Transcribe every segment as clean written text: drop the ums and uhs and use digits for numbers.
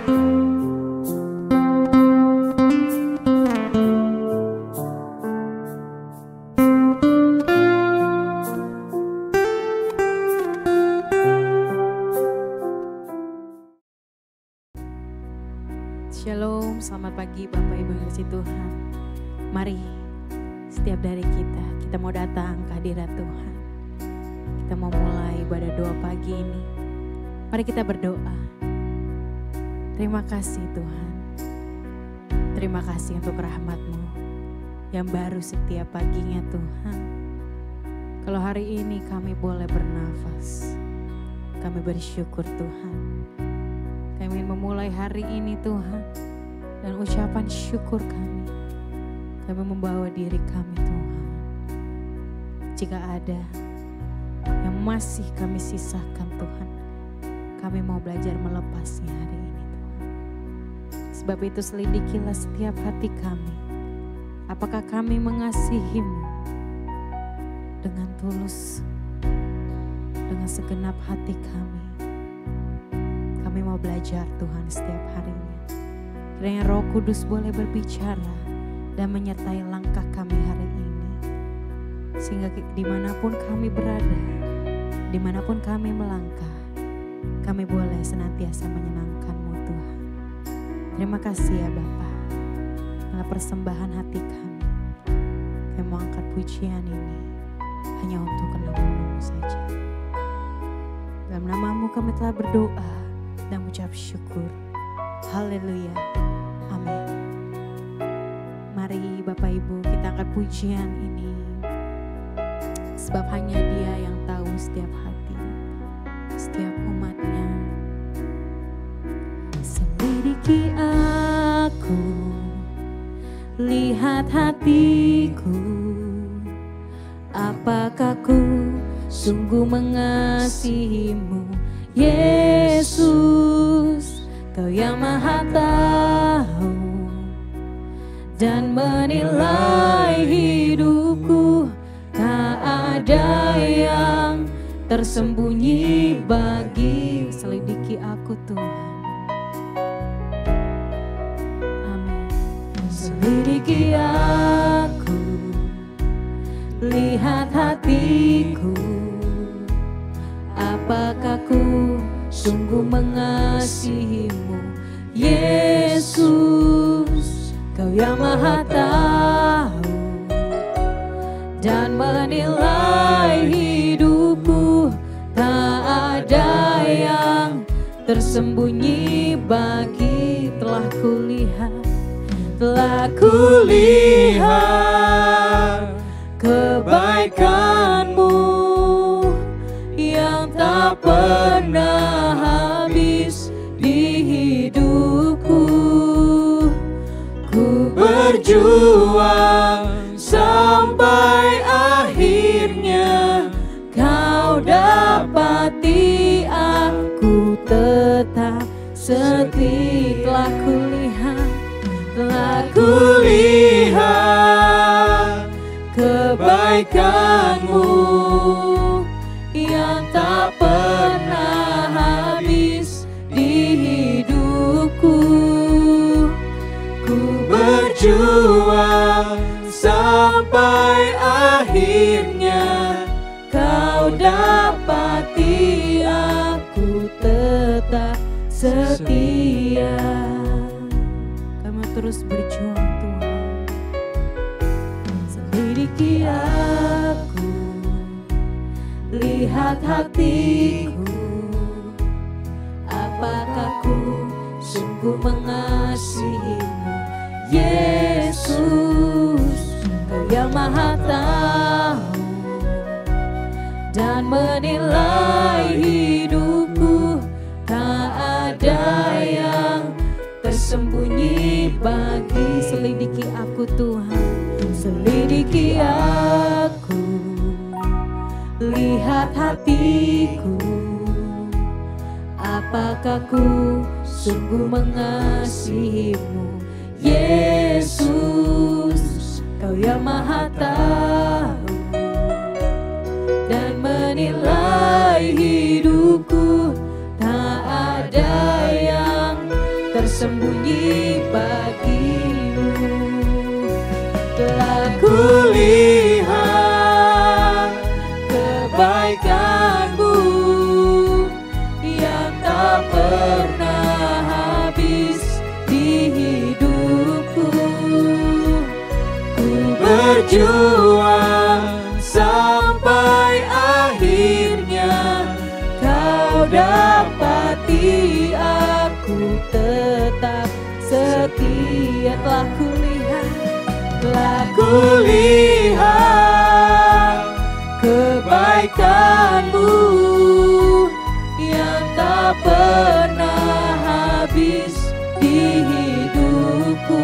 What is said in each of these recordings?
Shalom, selamat pagi Bapak Ibu yang kasih Tuhan. Mari setiap dari kita mau datang ke hadirat Tuhan. Kita mau mulai ibadah doa pagi ini. Mari kita berdoa. Terima kasih Tuhan. Terima kasih untuk rahmat-Mu yang baru setiap paginya Tuhan. Kalau hari ini kami boleh bernafas, kami bersyukur Tuhan. Kami ingin memulai hari ini Tuhan, dan ucapan syukur kami membawa diri kami Tuhan. Jika ada yang masih kami sisakan Tuhan, kami mau belajar melepasnya hari ini Tuhan. Sebab itu selidikilah setiap hati kami. Apakah kami mengasihi-Mu dengan tulus, dengan segenap hati kami. Kami mau belajar Tuhan setiap harinya. Kiranya Roh Kudus boleh berbicara dan menyertai langkah kami hari ini. Sehingga dimanapun kami berada, dimanapun kami melangkah, kami boleh senantiasa menyenangkan-Mu Tuhan. Terima kasih ya Bapa. Dalam persembahan hati kami, kami mau angkat pujian ini hanya untuk nama-Mu saja. Dalam nama-Mu kami telah berdoa dan mengucap syukur. Haleluya. Amin. Mari Bapak Ibu kita angkat pujian ini. Sebab hanya Dia yang tahu setiap hati, setiap umatnya. Selidiki aku, lihat hatiku. Apakah ku sungguh mengasihi-Mu, Yesus, Kau yang Maha tahu dan menilai hidupku. Tak ada yang tersembunyi bagi. Selidiki aku Tuhan. Amin. Selidiki aku, lihat hatiku. Apakah ku sungguh mengasihi-Mu, Yesus, Kau yang Maha tahu dan menilai hidupku. Tak ada yang tersembunyi bagi. Telah kulihat kebaikan-Mu yang tak pernah habis di hidupku. Ku berjuang sampai akhirnya Kau dapati aku tetap setia. Telah kulihat kebaikan-Mu yang tak pernah habis di hidupku. Ku berjuang sampai akhirnya Kau dapati aku tetap setia. Kami terus berjuang Tuhan. Selidiki aku, lihat hatiku. Apakah ku sungguh mengasihi-Mu, Yesus, Kau yang Maha tahu dan menilai hidupku. Tak ada yang tersembunyi bagi. Selidiki aku Tuhan. Selidiki aku, lihat hatiku. Apakah ku sungguh mengasihi-Mu, Yesus, Kau yang Maha tahu dan menilai hidupku. Tak ada yang tersembunyi bagimu. Telah Kulihat kebaikan-Mu yang tak pernah habis di hidupku. Ku berjuang sampai akhirnya Kau dapati aku tetap setia. Telah kulihat kebaikan-Mu yang tak pernah habis di hidupku.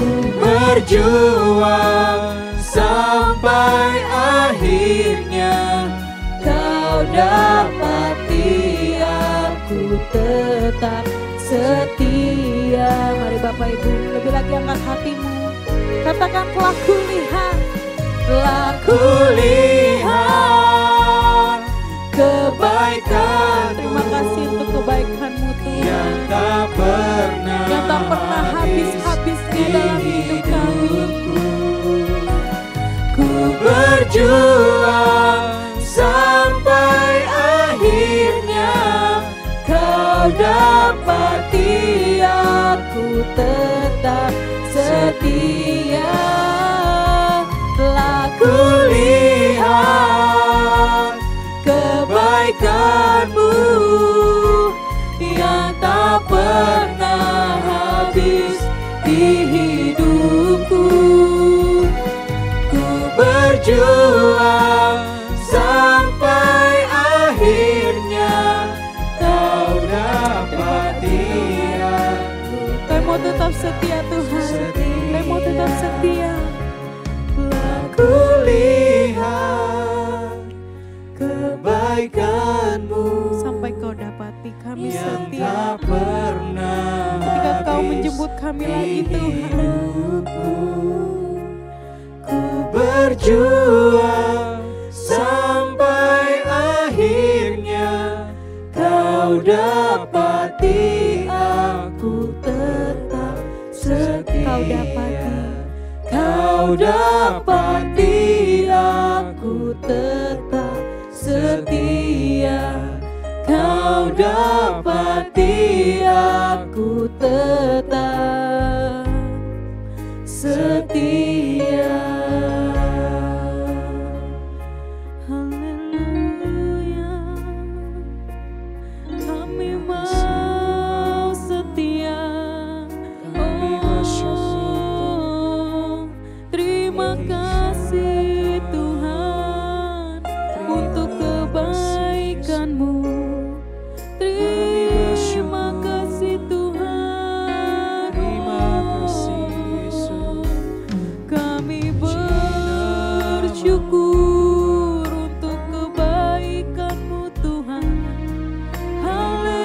Ku berjuang sampai akhirnya Kau dapati aku tetap setia. Mari Bapak Ibu, lebih lagi angkat hatimu. Katakan telah kulihat kebaikan. Terima kasih untuk kebaikan-Mu Tuhan yang tak pernah habis-habisnya dalam hidup kami. Ku berjuang sampai akhirnya Kau dapati aku tetap setia. Telah kulihat kebaikan-Mu yang tak pernah habis di hidupku. Ku berjuang sampai akhirnya Kau dapati aku. Kau mau tetap setia Tuhan, Kau mau tetap setia. Telah kulihat kebaikan-Mu sampai Kau dapati kami yang setia. tak pernah Ketika Kau habis menjemput kami lagi Tuhan. Ku berjuang sampai akhirnya Kau dapati aku tetap setia. Kau dapati aku tetap setia. Kau dapati aku tetap setia. Haleluya, kami mau setia. Oh, terima kasih Tuhan untuk kebaikan-Mu. Terima kasih Tuhan. Terima kasih Yesus. Kami bersyukur untuk kebaikan-Mu Tuhan. Haleluya.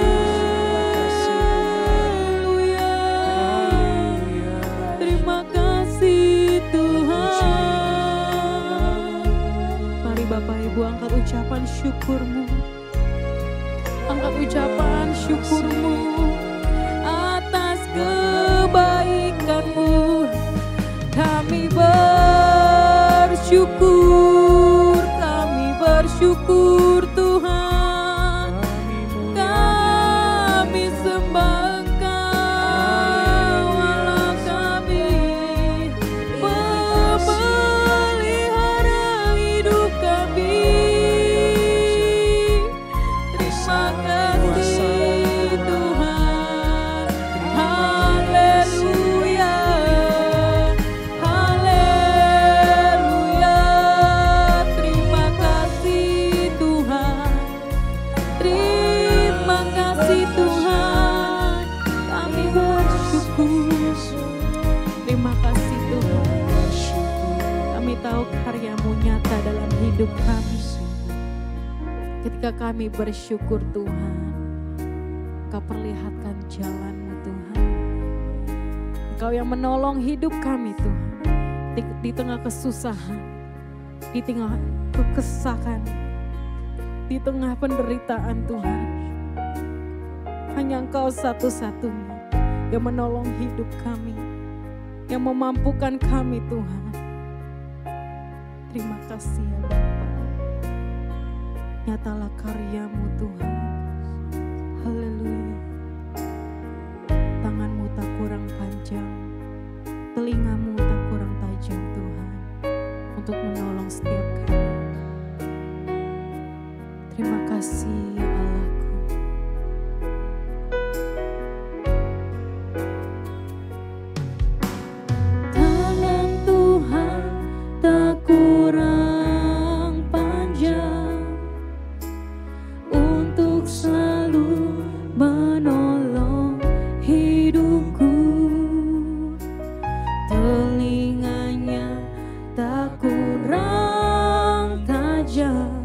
Terima kasih Tuhan. Mari Bapak Ibu angkat ucapan syukur-Mu. Angkat ucapan syukur-Mu atas kebaikan-Mu. Kami bersyukur Tuhan. Kami sembah Engkau Allah kami, pemelihara hidup kami. Terima kasih Tuhan. Haleluya. Haleluya. Terima kasih Tuhan. Terima kasih Tuhan. Kami bersyukur. Terima kasih Tuhan. Kami tahu karya-Mu nyata dalam hidup kami. Ketika kami bersyukur Tuhan, Kau perlihatkan jalan-Mu Tuhan. Engkau yang menolong hidup kami Tuhan. Di tengah kesusahan, di tengah kekesakan, di tengah penderitaan Tuhan. hanya Engkau satu-satunya yang menolong hidup kami, yang memampukan kami Tuhan. Terima kasih ya Bapa. Nyatalah karya-Mu Tuhan. Haleluya. Tangan-Mu tak kurang panjang, telinga-Mu tak kurang tajam Tuhan, untuk menolong setiap kami. Terima kasih ya Allahku. Tangan Tuhan tak kurang panjang untuk selalu menolong hidupku. Telinganya tak kurang tajam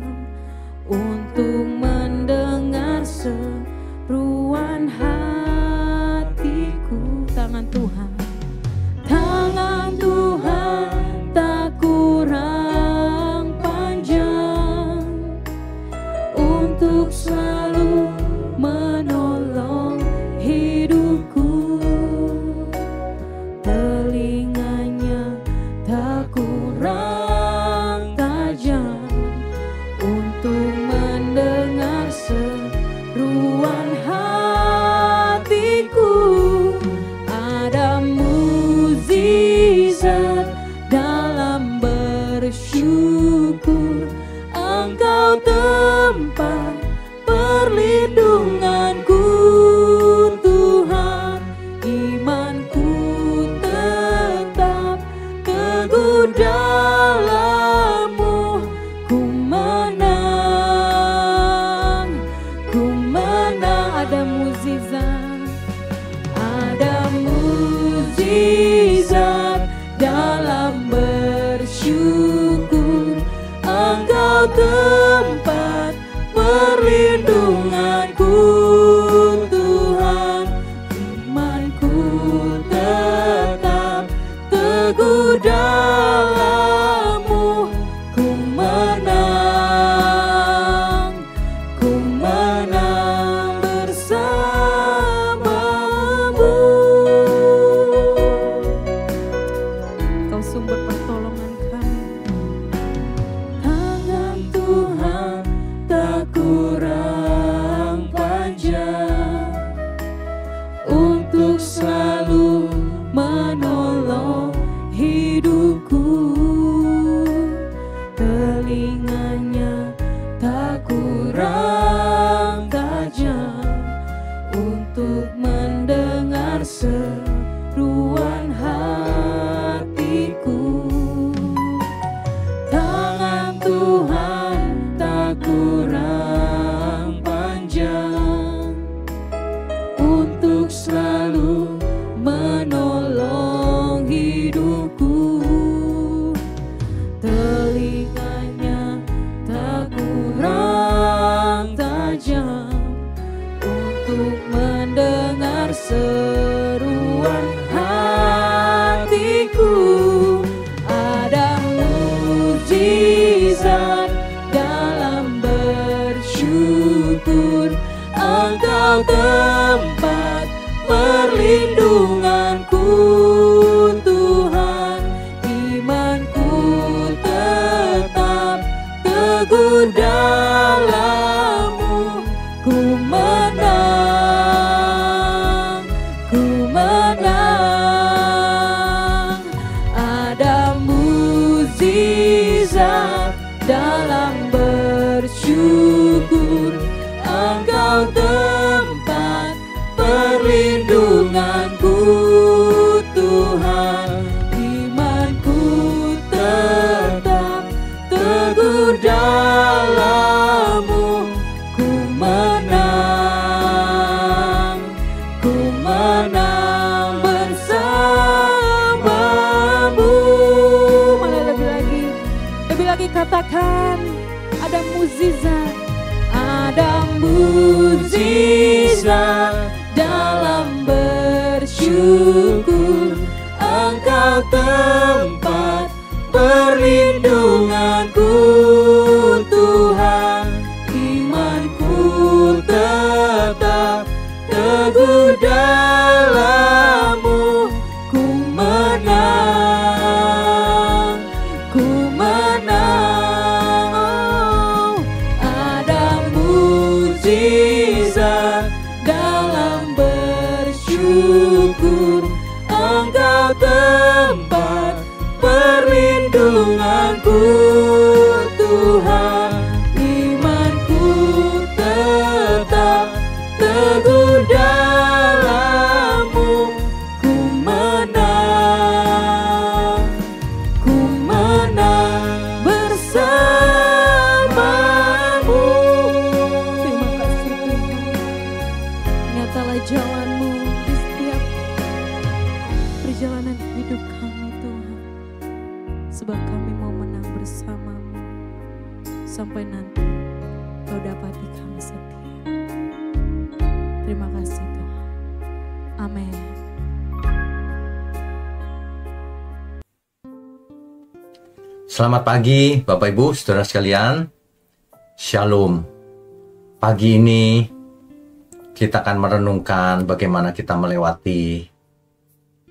untuk mendengar seruan hatiku. Tangan Tuhan, tangan Tuhan tak kurang panjang untuk selalu menolong hidupku. Telinganya tak kurang tajam untuk mendengar seruan hatiku. Ada mukjizat dalam bersyukur. Engkau tempat perlindunganku Tuhan. Imanku tetap teguh dalam-Mu. Ku menang, ku menang. Ada mukjizat, ada mukjizat dalam bersyukur. Engkau tempat perlindunganku Tuhan. Imanku tetap teguh dalam-Mu. Ku menang bersama-Mu. Kau sumber pertolongan kami. Tangan Tuhan tak kurang panjang untuk selalu menolong hidupku. Telinganya tak kurang tajam untuk mendengar seruan hatiku. Tangan Tuhan tak kurang panjang untuk selalu menolong hidupku. Telinganya tak kurang tajam untuk mendengar seruan hatiku. Ada mukjizat dalam bersyukur. Engkau tempat perlindunganku Tuhan. Imanku tetap teguh dalam-Mu. Ku menang, ku menang. Ada mukjizat dalam bersyukur. Engkau tempat perlindunganku Tuhan. Imanku tetap teguh dalam-Mu. Ku menang bersama-Mu. Mana lebih lagi katakan, ada mukjizat, ada mukjizat dalam bersyukur. Engkau tempat perlindunganku Tuhan. Imanku tetap Teguh dalam-Mu ku menang, ku menang. Oh, ada mujizat dalam bersyukur. Engkau tempat perlindunganku, Tuhan. Imanku tetap teguh dalam-Mu. Ku menang bersama-Mu. Terima kasih Tuhan. Nyatalah jalan-Mu di setiap perjalanan hidup kami Tuhan. Sebab kami mau menang bersama-Mu sampai nanti Kau dapati kami setia. Terima kasih Tuhan. Amin. Selamat pagi Bapak Ibu, Saudara sekalian. Shalom. Pagi ini kita akan merenungkan bagaimana kita melewati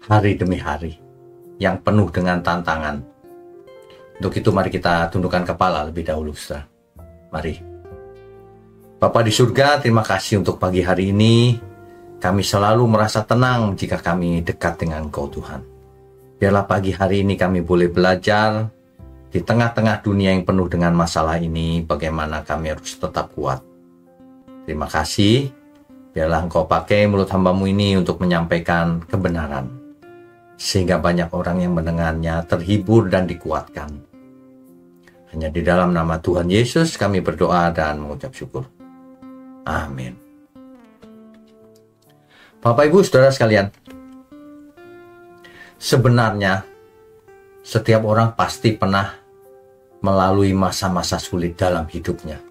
hari demi hari yang penuh dengan tantangan. Untuk itu mari kita tundukkan kepala lebih dahulu, Saudara. Mari. Bapa di surga, terima kasih untuk pagi hari ini. Kami selalu merasa tenang jika kami dekat dengan Engkau Tuhan. Biarlah pagi hari ini kami boleh belajar di tengah-tengah dunia yang penuh dengan masalah ini, bagaimana kami harus tetap kuat. Terima kasih. Biarlah Engkau pakai mulut hamba-Mu ini untuk menyampaikan kebenaran, sehingga banyak orang yang mendengarnya terhibur dan dikuatkan. Hanya di dalam nama Tuhan Yesus kami berdoa dan mengucap syukur. Amin. Bapak Ibu Saudara sekalian, sebenarnya setiap orang pasti pernah melalui masa-masa sulit dalam hidupnya.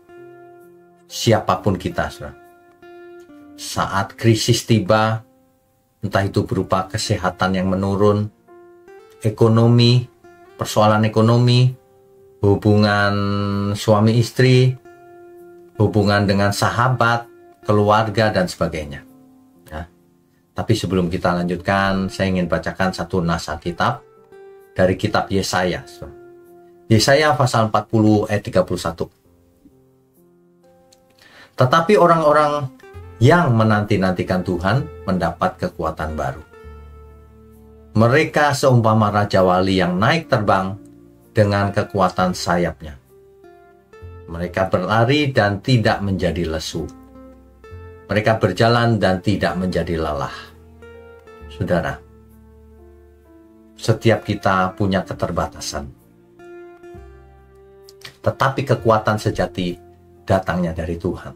Siapapun kita, Saudara. Saat krisis tiba, entah itu berupa kesehatan yang menurun, ekonomi, persoalan ekonomi, hubungan suami istri, hubungan dengan sahabat, keluarga, dan sebagainya. Ya. Tapi sebelum kita lanjutkan, saya ingin bacakan satu nas Alkitab dari kitab Yesaya. Yesaya pasal 40 ayat 31. Tetapi orang-orang yang menanti-nantikan Tuhan mendapat kekuatan baru. Mereka seumpama raja wali yang naik terbang dengan kekuatan sayapnya. Mereka berlari dan tidak menjadi lesu. Mereka berjalan dan tidak menjadi lelah. Saudara, setiap kita punya keterbatasan. Tetapi kekuatan sejati datangnya dari Tuhan.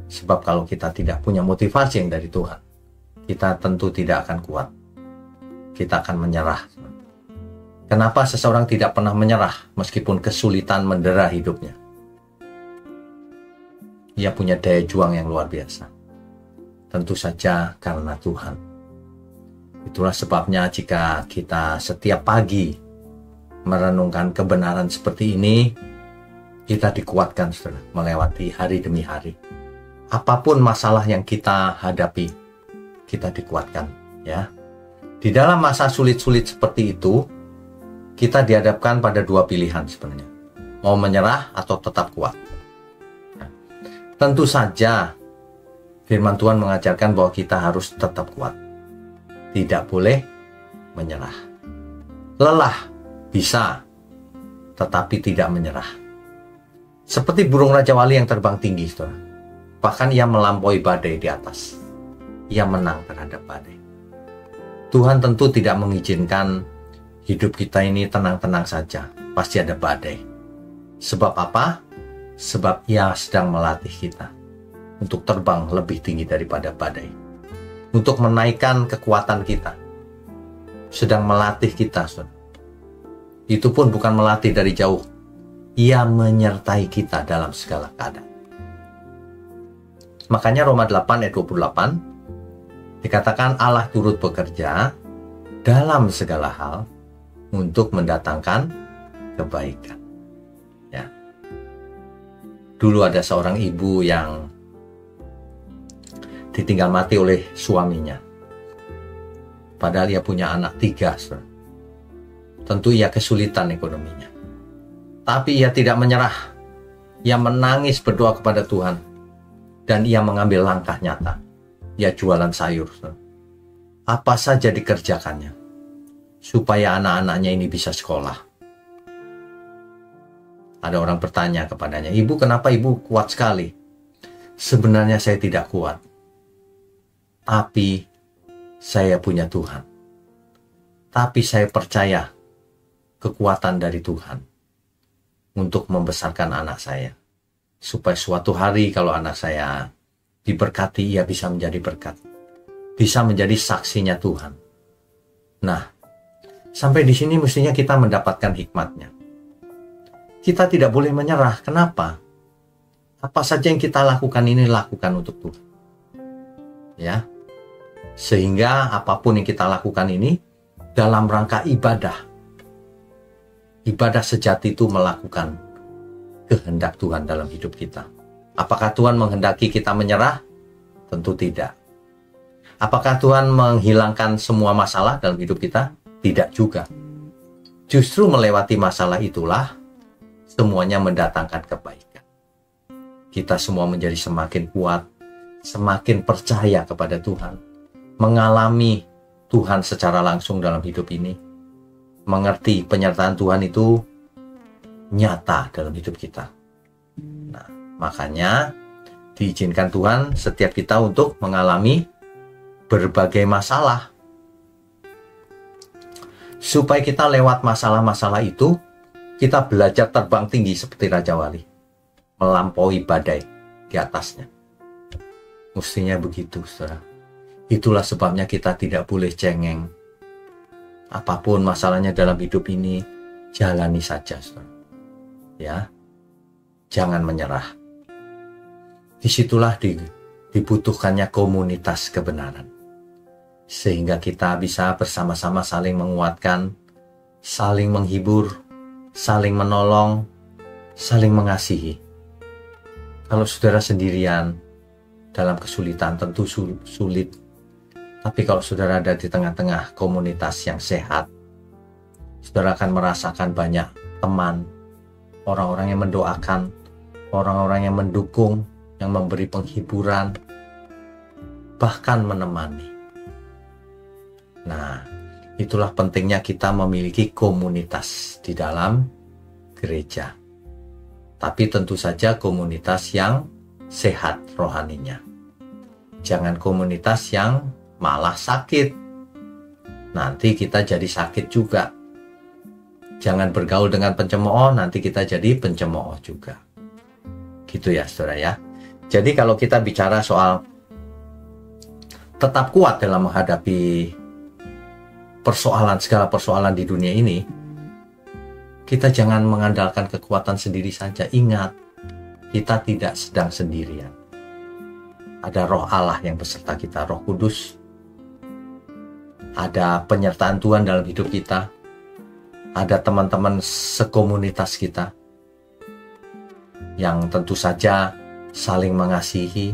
Sebab kalau kita tidak punya motivasi yang dari Tuhan, kita tentu tidak akan kuat. Kita akan menyerah. Kenapa seseorang tidak pernah menyerah meskipun kesulitan mendera hidupnya? Ia punya daya juang yang luar biasa. Tentu saja karena Tuhan. Itulah sebabnya jika kita setiap pagi merenungkan kebenaran seperti ini, kita dikuatkan, Saudara, melewati hari demi hari. Apapun masalah yang kita hadapi, kita dikuatkan, ya. Di dalam masa sulit-sulit seperti itu, kita dihadapkan pada dua pilihan sebenarnya. Mau menyerah atau tetap kuat. Nah, tentu saja firman Tuhan mengajarkan bahwa kita harus tetap kuat. Tidak boleh menyerah. Lelah bisa, tetapi tidak menyerah. Seperti burung Raja Wali yang terbang tinggi, Saudara. Bahkan ia melampaui badai di atas. Ia menang terhadap badai. Tuhan tentu tidak mengizinkan hidup kita ini tenang-tenang saja. Pasti ada badai. Sebab apa? Sebab Ia sedang melatih kita untuk terbang lebih tinggi daripada badai. Untuk menaikkan kekuatan kita. Sedang melatih kita, Saudara. Itu pun bukan melatih dari jauh. Ia menyertai kita dalam segala keadaan. Makanya Roma 8 ayat 28 dikatakan Allah turut bekerja dalam segala hal untuk mendatangkan kebaikan. Ya. Dulu ada seorang ibu yang ditinggal mati oleh suaminya. Padahal ia punya anak 3. Saudara. Tentu ia kesulitan ekonominya. Tapi ia tidak menyerah. Ia menangis berdoa kepada Tuhan. Dan ia mengambil langkah nyata. Ia jualan sayur. Saudara. Apa saja dikerjakannya. Supaya anak-anaknya ini bisa sekolah. Ada orang bertanya kepadanya, "Ibu, kenapa ibu kuat sekali?" Sebenarnya saya tidak kuat. Tapi saya punya Tuhan. Tapi saya percaya kekuatan dari Tuhan untuk membesarkan anak saya. Supaya suatu hari kalau anak saya diberkati, ia bisa menjadi berkat. Bisa menjadi saksinya Tuhan. Nah, sampai di sini mestinya kita mendapatkan hikmatnya. Kita tidak boleh menyerah. Kenapa? Apa saja yang kita lakukan ini lakukan untuk Tuhan. Ya. Sehingga apapun yang kita lakukan ini dalam rangka ibadah. Ibadah sejati itu melakukan kehendak Tuhan dalam hidup kita. Apakah Tuhan menghendaki kita menyerah? Tentu tidak. Apakah Tuhan menghilangkan semua masalah dalam hidup kita? Tidak juga. Justru melewati masalah itulah semuanya mendatangkan kebaikan. Kita semua menjadi semakin kuat, semakin percaya kepada Tuhan. Mengalami Tuhan secara langsung dalam hidup ini. Mengerti penyertaan Tuhan itu nyata dalam hidup kita. Nah, makanya diizinkan Tuhan setiap kita untuk mengalami berbagai masalah. Supaya kita lewat masalah-masalah itu, kita belajar terbang tinggi seperti Raja Wali. Melampaui badai di atasnya. Mestinya begitu, saudara. Itulah sebabnya kita tidak boleh cengeng. Apapun masalahnya dalam hidup ini, jalani saja, saudara. Ya, jangan menyerah. Disitulah dibutuhkannya komunitas kebenaran. Sehingga kita bisa bersama-sama saling menguatkan, saling menghibur, saling menolong, saling mengasihi. Kalau saudara sendirian dalam kesulitan tentu sulit. Tapi kalau saudara ada di tengah-tengah komunitas yang sehat, saudara akan merasakan banyak teman, orang-orang yang mendoakan, orang-orang yang mendukung, yang memberi penghiburan, bahkan menemani. Nah, itulah pentingnya kita memiliki komunitas di dalam gereja. Tapi tentu saja komunitas yang sehat rohaninya. Jangan komunitas yang malah sakit. Nanti kita jadi sakit juga. Jangan bergaul dengan pencemooh, nanti kita jadi pencemooh juga. Gitu ya, saudara ya. Jadi kalau kita bicara soal tetap kuat dalam menghadapi segala persoalan di dunia ini, kita jangan mengandalkan kekuatan sendiri saja. Ingat, kita tidak sedang sendirian. Ada Roh Allah yang beserta kita, Roh Kudus. Ada penyertaan Tuhan dalam hidup kita. Ada teman-teman sekomunitas kita yang tentu saja saling mengasihi.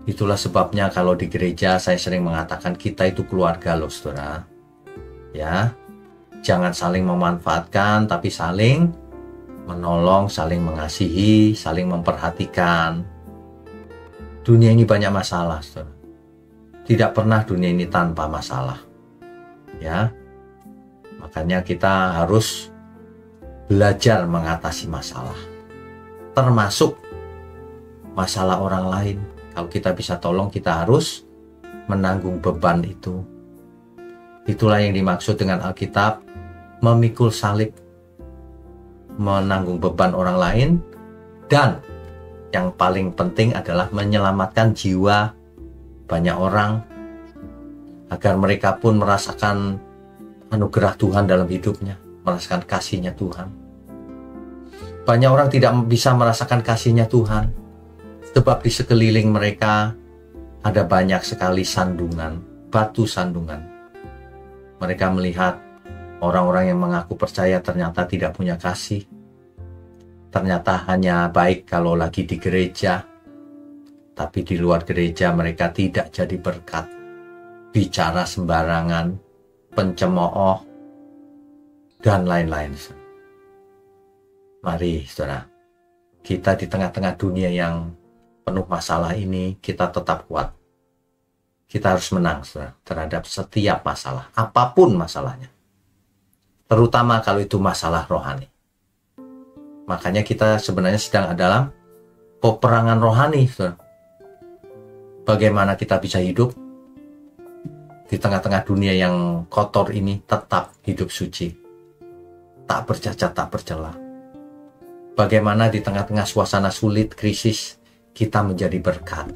Itulah sebabnya kalau di gereja saya sering mengatakan kita itu keluarga loh, saudara. Ya, jangan saling memanfaatkan, tapi saling menolong, saling mengasihi, saling memperhatikan. Dunia ini banyak masalah, saudara. Tidak pernah dunia ini tanpa masalah. Ya, makanya kita harus belajar mengatasi masalah. Termasuk masalah orang lain. Kalau kita bisa tolong, kita harus menanggung beban itu. Itulah yang dimaksud dengan Alkitab, memikul salib, menanggung beban orang lain, dan yang paling penting adalah menyelamatkan jiwa banyak orang, agar mereka pun merasakan anugerah Tuhan dalam hidupnya, merasakan kasih-Nya Tuhan. Banyak orang tidak bisa merasakan kasih-Nya Tuhan, sebab di sekeliling mereka ada banyak sekali sandungan, batu sandungan. Mereka melihat orang-orang yang mengaku percaya ternyata tidak punya kasih. Ternyata hanya baik kalau lagi di gereja, Tapi di luar gereja mereka tidak jadi berkat. Bicara sembarangan, pencemooh, dan lain-lain. Mari saudara, kita di tengah-tengah dunia yang penuh masalah ini, kita tetap kuat. Kita harus menang saudara, terhadap setiap masalah, apapun masalahnya. Terutama kalau itu masalah rohani. Makanya kita sebenarnya sedang dalam peperangan rohani saudara. Bagaimana kita bisa hidup di tengah-tengah dunia yang kotor ini, tetap hidup suci, tak bercacat, tak bercela. Bagaimana di tengah-tengah suasana sulit, krisis, kita menjadi berkat.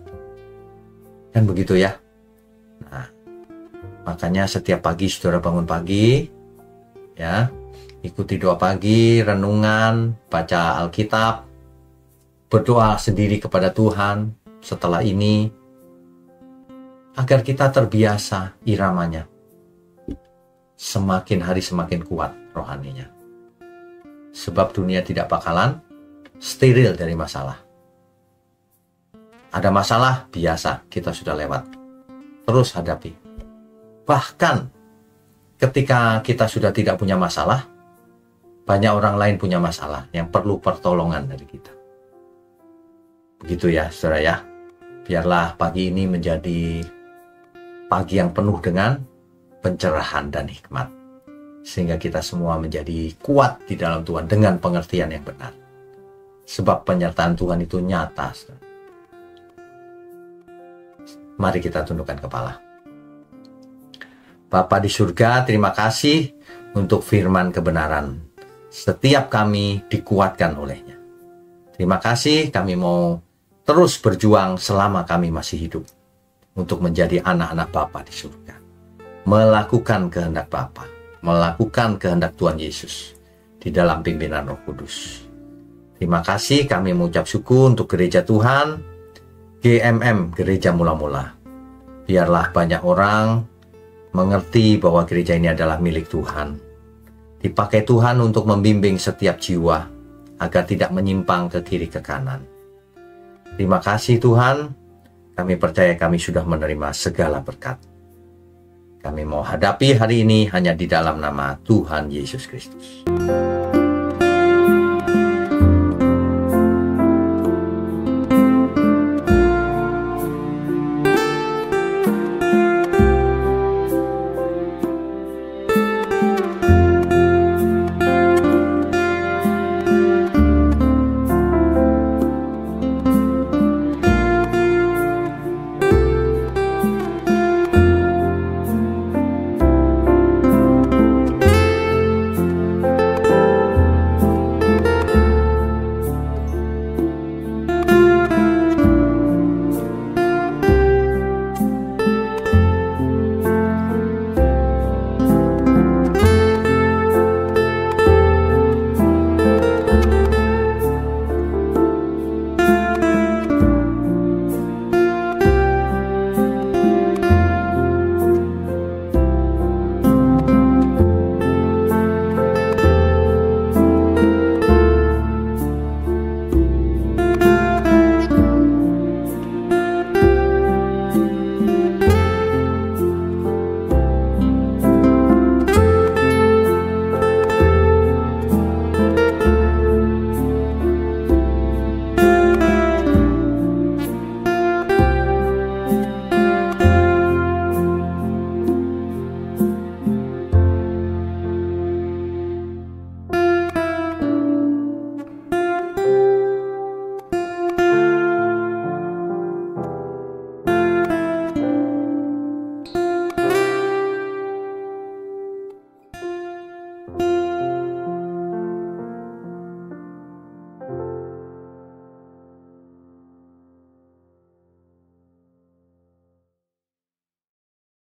Kan begitu ya. Nah, makanya setiap pagi saudara bangun pagi, ya, ikuti doa pagi, renungan, baca Alkitab, berdoa sendiri kepada Tuhan setelah ini, agar kita terbiasa iramanya. Semakin hari semakin kuat rohaninya. Sebab dunia tidak bakalan steril dari masalah. Ada masalah, biasa, kita sudah lewat. Terus hadapi. Bahkan ketika kita sudah tidak punya masalah, banyak orang lain punya masalah yang perlu pertolongan dari kita. Begitu ya, saudara ya. Biarlah pagi ini menjadi pagi yang penuh dengan pencerahan dan hikmat. Sehingga kita semua menjadi kuat di dalam Tuhan dengan pengertian yang benar. Sebab penyertaan Tuhan itu nyata. Mari kita tundukkan kepala. Bapa di surga, terima kasih untuk firman kebenaran. Setiap kami dikuatkan olehnya. Terima kasih, kami mau terus berjuang selama kami masih hidup. Untuk menjadi anak-anak Bapa di surga. Melakukan kehendak Bapa. Melakukan kehendak Tuhan Yesus. Di dalam pimpinan Roh Kudus. Terima kasih, kami mengucap syukur untuk gereja Tuhan. GMM, Gereja Mula-Mula. Biarlah banyak orang mengerti bahwa gereja ini adalah milik Tuhan. Dipakai Tuhan untuk membimbing setiap jiwa. Agar tidak menyimpang ke kiri ke kanan. Terima kasih Tuhan. Kami percaya kami sudah menerima segala berkat. Kami mau hadapi hari ini hanya di dalam nama Tuhan Yesus Kristus.